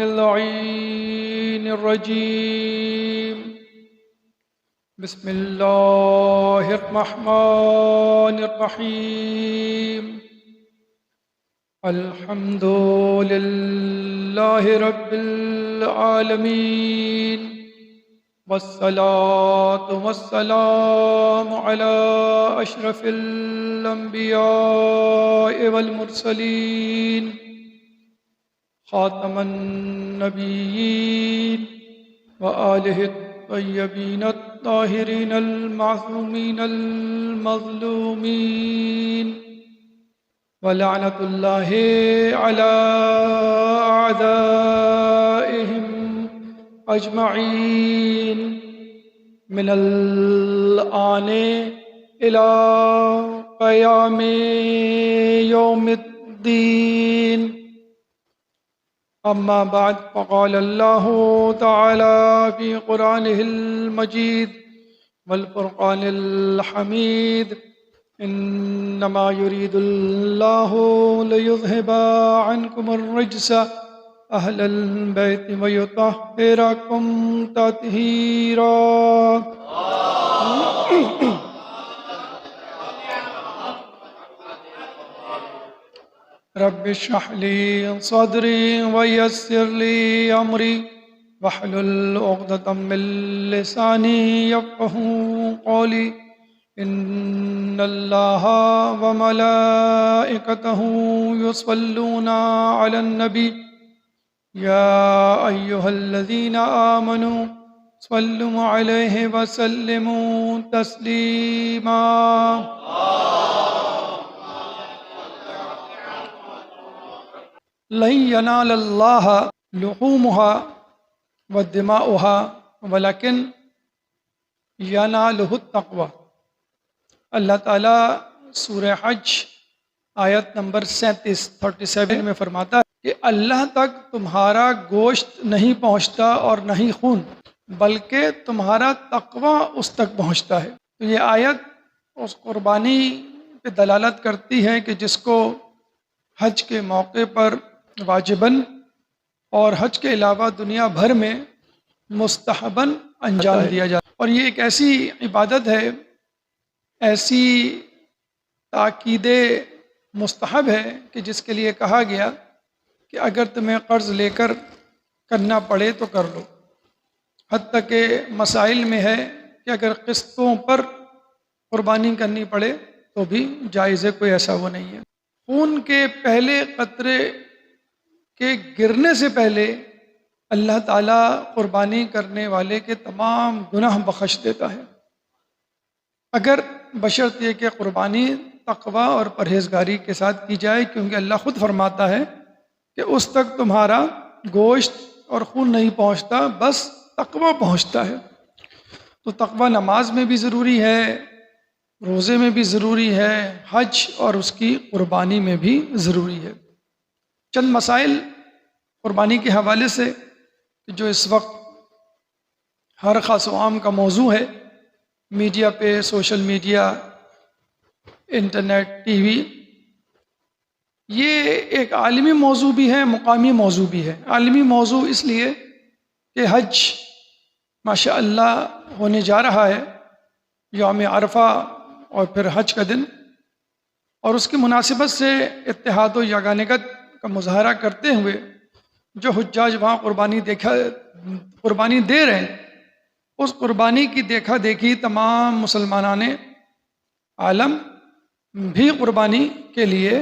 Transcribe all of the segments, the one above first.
اللعين الرجيم. بسم الله الرحمن الرحيم. الحمد لله رب العالمين، والصلاة والسلام على أشرف الأنبياء والمرسلين، خاتم النبيين وآله الطيبين الطاهرين المعصومين المظلومين، ولعنة الله على أعدائهم أجمعين من الآن إلى قيام يوم الدين. أما بعد، فقال الله تعالى في قرآنه المجيد والفرقان الحميد: إنما يريد الله ليذهب عنكم الرجس أهل البيت ويطهركم تطهيرا. رب اشرح لي صدري ويسر لي أمري واحلل عقدة من لساني يفقهوا قولي. إن الله وملائكته يصلون على النبي يا أيها الذين آمنوا صلوا عليه وسلموا تسليما. لن ينال الله لحومها ودماؤها ولكن يناله التقوى. اللہ تعالیٰ سورہ حج آیت نمبر 37 میں فرماتا ہے کہ اللہ تک تمہارا گوشت نہیں پہنچتا اور نہیں خون، بلکہ تمہارا تقوی اس تک پہنچتا ہے. تو یہ آیت اس قربانی پہ دلالت کرتی ہے کہ جس کو حج کے موقع پر واجباً اور حج کے علاوہ دنیا بھر میں مستحباً انجام دیا جاتا ہے. اور یہ ایک ایسی عبادت ہے، ایسی تاکید مستحب ہے کہ جس کے لیے کہا گیا کہ اگر تمہیں قرض لے کر کرنا پڑے تو کر لو. حتیٰ کہ مسائل میں ہے کہ اگر قسطوں پر قربانی کرنی پڑے تو بھی جائز ہے، کوئی ایسا وہ نہیں ہے. خون کے پہلے قطرے کے گرنے سے پہلے اللہ تعالیٰ قربانی کرنے والے کے تمام گناہ بخش دیتا ہے، اگر بشرط یہ کہ قربانی تقوی اور پرہیزگاری کے ساتھ کی جائے، کیونکہ اللہ خود فرماتا ہے کہ اس تک تمہارا گوشت اور خون نہیں پہنچتا، بس تقوی پہنچتا ہے. تو تقوی نماز میں بھی ضروری ہے، روزے میں بھی ضروری ہے، حج اور اس کی قربانی میں بھی ضروری ہے. چند مسائل قربانی کے حوالے سے جو اس وقت ہر خاص و عام کا موضوع ہے، میڈیا پہ، social media, internet, T V, یہ ایک عالمی موضوع بھی ہے، مقامی موضوع بھی ہے. عالمی موضوع اس لیے کہ حج ماشاء اللہ ہونے جا رہا ہے، یوم عرفہ اور پھر حج کا دن، اور اس کی مناسبت سے اتحاد و یگانگت کا مظاہرہ کرتے ہوئے جو حجاج وہاں قربانی دے رہے ہیں، اس قربانی کی دیکھا دیکھی تمام مسلمانان عالم بھی قربانی کے لیے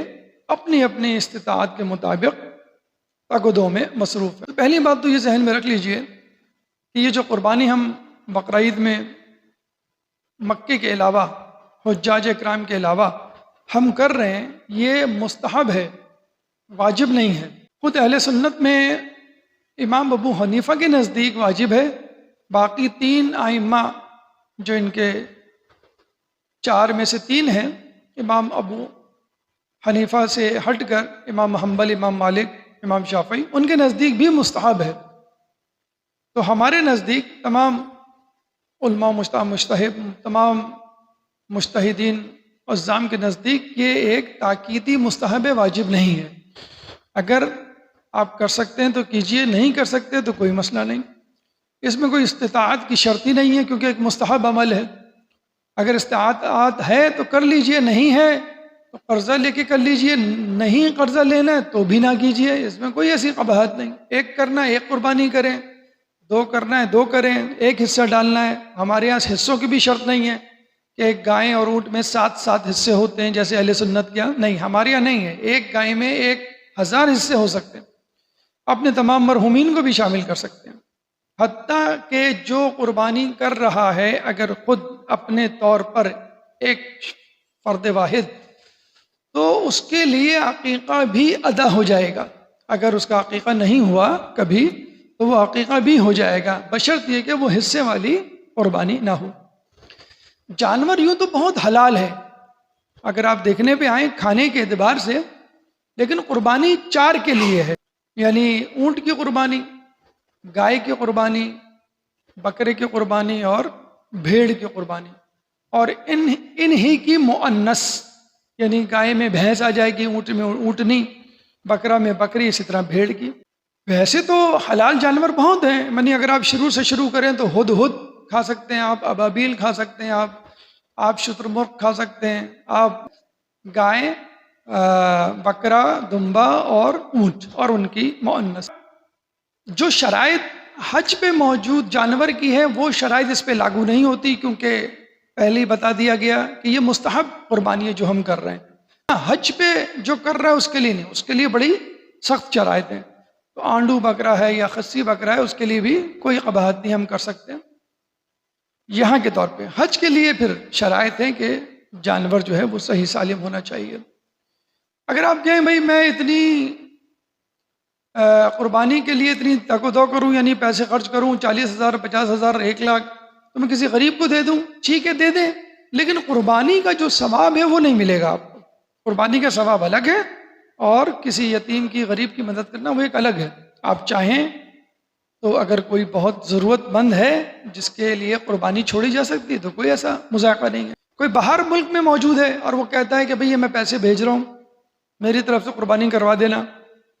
اپنی اپنی استطاعت کے مطابق تگدوں میں مصروف ہے. پہلی بات تو یہ ذہن میں رکھ لیجئے کہ یہ جو قربانی ہم بقرعید میں مکے کے علاوہ، حجاج اکرام کے علاوہ ہم کر رہے ہیں، یہ مستحب ہے، واجب نہیں ہے. خود اہل سنت میں امام ابو حنیفہ کے نزدیک واجب ہے، باقی 3 ائمہ جو ان کے 4 میں سے 3 ہیں، امام ابو حنیفہ سے ہٹ کر امام حنبل، امام مالک، امام شافعی، ان کے نزدیک بھی مستحب ہے۔ تو ہمارے نزدیک تمام علماء مجتہد، تمام مجتہدین عظام کے نزدیک یہ ایک تاکیدی مستحب واجب نہیں ہے۔ اگر آپ کر سکتے ہیں تو کیجئے، نہیں کر سکتے تو کوئی مسئلہ نہیں۔ اس میں کوئی استطاعت کی شرط ہی نہیں ہے، کیونکہ ایک مستحب عمل ہے۔ اگر استطاعت ہے تو کر لیجئے، نہیں ہے تو قرضہ لے کے کر لیجئے، نہیں قرضہ لینا ہے تو بھی نہ کیجئے، اس میں کوئی ایسی قباحت نہیں۔ ایک کرنا ہے 1 قربانی کریں، 2 کرنا ہے 2 کریں، 1 حصہ ڈالنا ہے۔ ہمارے یہاں حصوں کی بھی شرط نہیں ہے کہ ایک گائے اور اونٹ میں 7 حصے ہوتے ہیں جیسے اہل سنت کیا، نہیں، ہمارے یہاں نہیں ہے۔ ایک گائے میں 1000 حصے ہو سکتے ہیں، اپنے تمام مرحومین کو بھی شامل کر سکتے ہیں۔ حتیٰ کہ جو قربانی کر رہا ہے اگر خود اپنے طور پر ایک فرد واحد، تو اس کے لیے عقیقہ بھی ادا ہو جائے گا۔ اگر اس کا عقیقہ نہیں ہوا کبھی تو وہ عقیقہ بھی ہو جائے گا، بشرط یہ کہ وہ حصے والی قربانی نہ ہو۔ جانور یوں تو بہت حلال ہے اگر آپ دیکھنے پہ آئیں کھانے کے اعتبار سے، لیکن قربانی 4 کے لیے ہے، یعنی اونٹ کی قربانی، گائے کی قربانی، بکرے کی قربانی اور بھیڑ کی قربانی، اور انہی کی مؤنث، یعنی گائے میں بھینس آ جائے گی، اونٹ میں اونٹنی، بکرا میں بکری، اسی طرح بھیڑ کی۔ ویسے تو حلال جانور بہت ہیں، یعنی اگر آپ شروع سے شروع کریں تو ہد کھا سکتے ہیں، آپ ابابیل کھا سکتے ہیں، آپ شتر مرغ کھا سکتے ہیں، آپ گائے، بکرا، دمبا اور اونٹ اور ان کی مؤنث۔ جو شرائط حج پہ موجود جانور کی ہے وہ شرائط اس پہ لاگو نہیں ہوتی، کیونکہ پہلے ہی بتا دیا گیا کہ یہ مستحب قربانی ہے جو ہم کر رہے ہیں۔ حج پہ جو کر رہا ہے اس کے لیے نہیں، اس کے لیے بڑی سخت شرائط ہیں۔ تو آنڈو بکرا ہے یا خصی بکرا ہے، اس کے لیے بھی کوئی قباحت نہیں، ہم کر سکتے ہیں یہاں کے طور پہ۔ حج کے لیے پھر شرائط ہیں کہ جانور جو ہے وہ صحیح سالم ہونا چاہیے۔ اگر آپ کہیں بھائی میں اتنی قربانی کے لیے اتنی تک و دو کروں، یعنی پیسے خرچ کروں 40,000، 50,000، 1,00,000، تو میں کسی غریب کو دے دوں، ٹھیک ہے دے دیں، لیکن قربانی کا جو ثواب ہے وہ نہیں ملے گا آپ کو۔ قربانی کا ثواب الگ ہے اور کسی یتیم کی، غریب کی مدد کرنا وہ ایک الگ ہے۔ آپ چاہیں تو اگر کوئی بہت ضرورت مند ہے جس کے لیے قربانی چھوڑی جا سکتی ہے تو کوئی ایسا مذاکرہ نہیں ہے۔ کوئی باہر ملک میں موجود ہے اور وہ کہتا ہے کہ بھئی میں پیسے بھیج رہا ہوں، میری طرف سے قربانی کروا دینا،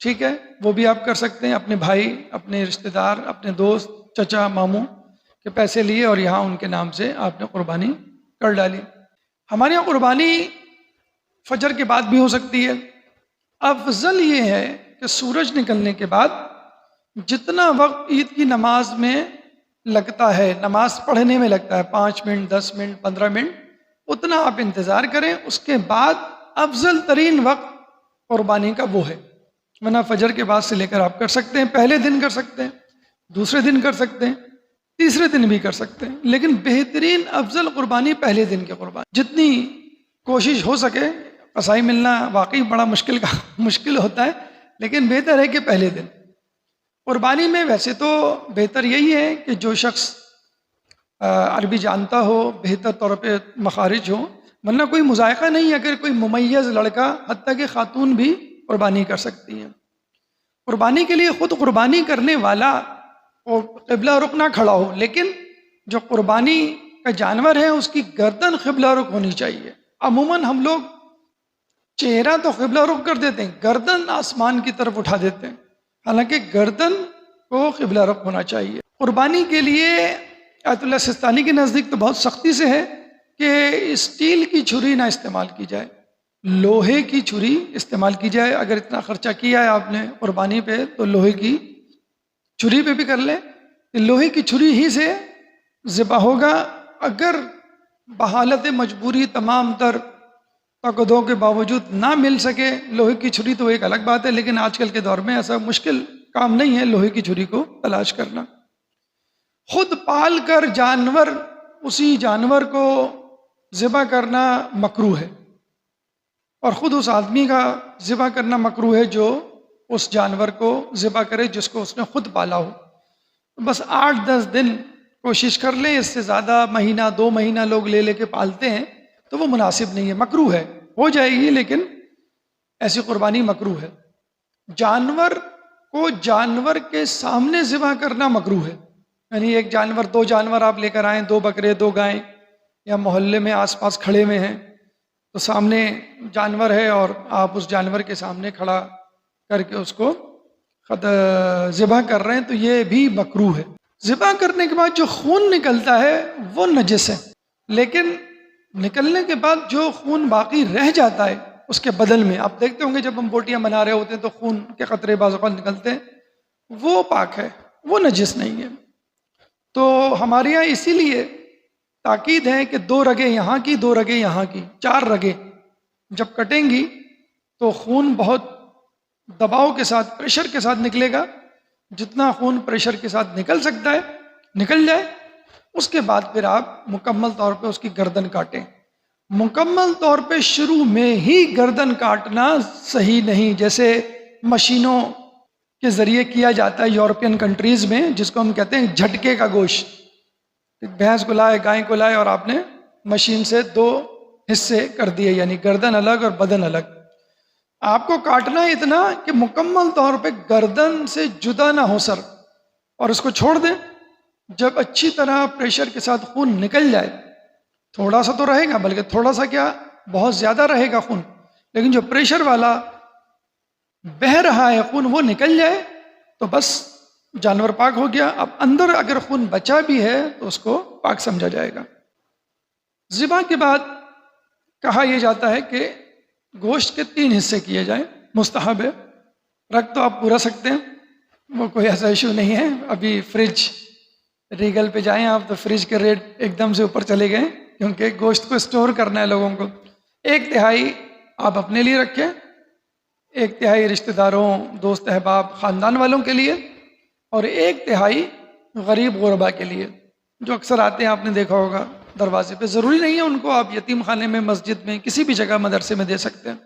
ٹھیک ہے، وہ بھی آپ کر سکتے ہیں۔ اپنے بھائی، اپنے رشتہ دار، اپنے دوست، چچا، ماموں کے پیسے لیے اور یہاں ان کے نام سے آپ نے قربانی کر ڈالی۔ ہمارے یہاں قربانی فجر کے بعد بھی ہو سکتی ہے۔ افضل یہ ہے کہ سورج نکلنے کے بعد جتنا وقت عید کی نماز میں لگتا ہے، نماز پڑھنے میں لگتا ہے، 5 منٹ، 10 منٹ، 15 منٹ، اتنا آپ انتظار کریں۔ اس کے بعد افضل ترین وقت قربانی کا وہ ہے، ورنہ فجر کے بعد سے لے کر آپ کر سکتے ہیں، پہلے دن کر سکتے ہیں، دوسرے دن کر سکتے ہیں، تیسرے دن بھی کر سکتے ہیں، لیکن بہترین افضل قربانی پہلے دن کی قربانی۔ جتنی کوشش ہو سکے، قصائی ملنا واقعی بڑا مشکل ہوتا ہے، لیکن بہتر ہے کہ پہلے دن۔ قربانی میں ویسے تو بہتر یہی ہے کہ جو شخص عربی جانتا ہو، بہتر طور پہ مخارج ہو، ورنہ کوئی مذائقہ نہیں ہے اگر کوئی ممیز لڑکا، حتیٰ کہ خاتون بھی قربانی کر سکتی ہے۔ قربانی کے لیے خود قربانی کرنے والا قبلہ رخ نہ کھڑا ہو، لیکن جو قربانی کا جانور ہے اس کی گردن قبلہ رخ ہونی چاہیے۔ عموماً ہم لوگ چہرہ تو قبلہ رخ کر دیتے ہیں، گردن آسمان کی طرف اٹھا دیتے ہیں، حالانکہ گردن کو قبلہ رخ ہونا چاہیے۔ قربانی کے لیے آیت اللہ سستانی کے نزدیک تو بہت سختی سے ہے کہ اسٹیل کی چھری نہ استعمال کی جائے، لوہے کی چھری استعمال کی جائے۔ اگر اتنا خرچہ کیا ہے آپ نے قربانی پہ تو لوہے کی چھری پہ بھی کر لیں، لوہے کی چھری ہی سے ذبح ہوگا۔ اگر بحالت مجبوری تمام تر تقدوں کے باوجود نہ مل سکے لوہے کی چھری تو ایک الگ بات ہے، لیکن آج کل کے دور میں ایسا مشکل کام نہیں ہے لوہے کی چھری کو تلاش کرنا۔ خود پال کر جانور، اسی جانور کو ذبح کرنا مکروہ ہے، اور خود اس آدمی کا ذبح کرنا مکروہ ہے جو اس جانور کو ذبح کرے جس کو اس نے خود پالا ہو. بس 8-10 دن کوشش کر لیں، اس سے زیادہ مہینہ 2 مہینہ لوگ لے لے کے پالتے ہیں تو وہ مناسب نہیں ہے، مکروہ ہے. ہو جائے گی لیکن ایسی قربانی مکروہ ہے. جانور کو جانور کے سامنے ذبح کرنا مکروہ ہے. یعنی ایک جانور 2 جانور آپ لے کر آئیں، 2 بکرے 2 گائیں، یا محلے میں آس پاس کھڑے ہوئے ہیں تو سامنے جانور ہے اور آپ اس جانور کے سامنے کھڑا کر کے اس کو ذبح کر رہے ہیں تو یہ بھی مکروہ ہے. ذبح کرنے کے بعد جو خون نکلتا ہے وہ نجس ہے، لیکن نکلنے کے بعد جو خون باقی رہ جاتا ہے اس کے بدل میں، آپ دیکھتے ہوں گے جب ہم بوٹیاں بنا رہے ہوتے ہیں تو خون کے قطرے بعض اوقات نکلتے ہیں، وہ پاک ہے، وہ نجس نہیں ہے. تو ہمارے یہاں اسی لیے تاکید ہے کہ 2 رگیں یہاں کی 2 رگیں یہاں کی، 4 رگیں جب کٹیں گی تو خون بہت دباؤ کے ساتھ، پریشر کے ساتھ نکلے گا. جتنا خون پریشر کے ساتھ نکل سکتا ہے نکل جائے. اس کے بعد پھر آپ مکمل طور پہ اس کی گردن کاٹیں. مکمل طور پہ شروع میں ہی گردن کاٹنا صحیح نہیں، جیسے مشینوں کے ذریعے کیا جاتا ہے یورپین کنٹریز میں، جس کو ہم کہتے ہیں جھٹکے کا گوشت. بھینس کو لائے، گائے کو لائے اور آپ نے مشین سے 2 حصے کر دیے، یعنی گردن الگ اور بدن الگ. آپ کو کاٹنا اتنا کہ مکمل طور پہ گردن سے جدا نہ ہو سر، اور اس کو چھوڑ دیں. جب اچھی طرح پریشر کے ساتھ خون نکل جائے، تھوڑا سا تو رہے گا، بلکہ تھوڑا سا کیا بہت زیادہ رہے گا خون، لیکن جو پریشر والا بہہ رہا ہے خون وہ نکل جائے تو بس جانور پاک ہو گیا. اب اندر اگر خون بچا بھی ہے تو اس کو پاک سمجھا جائے گا. ذبح کے بعد کہا یہ جاتا ہے کہ گوشت کے 3 حصے کیے جائیں، مستحب ہے. رکھ تو آپ پورا سکتے ہیں، وہ کوئی ایسا ایشو نہیں ہے. ابھی فریج ریگل پہ جائیں آپ تو فریج کے ریٹ ایک دم سے اوپر چلے گئے، کیونکہ گوشت کو اسٹور کرنا ہے لوگوں کو. 1/3 آپ اپنے لیے رکھیں، 1/3 رشتہ داروں، دوست احباب، خاندان والوں کے لیے، اور 1/3 غریب غربا کے لیے جو اکثر آتے ہیں. آپ نے دیکھا ہوگا دروازے پہ، ضروری نہیں ہے ان کو آپ یتیم خانے میں، مسجد میں، کسی بھی جگہ مدرسے میں دے سکتے ہیں.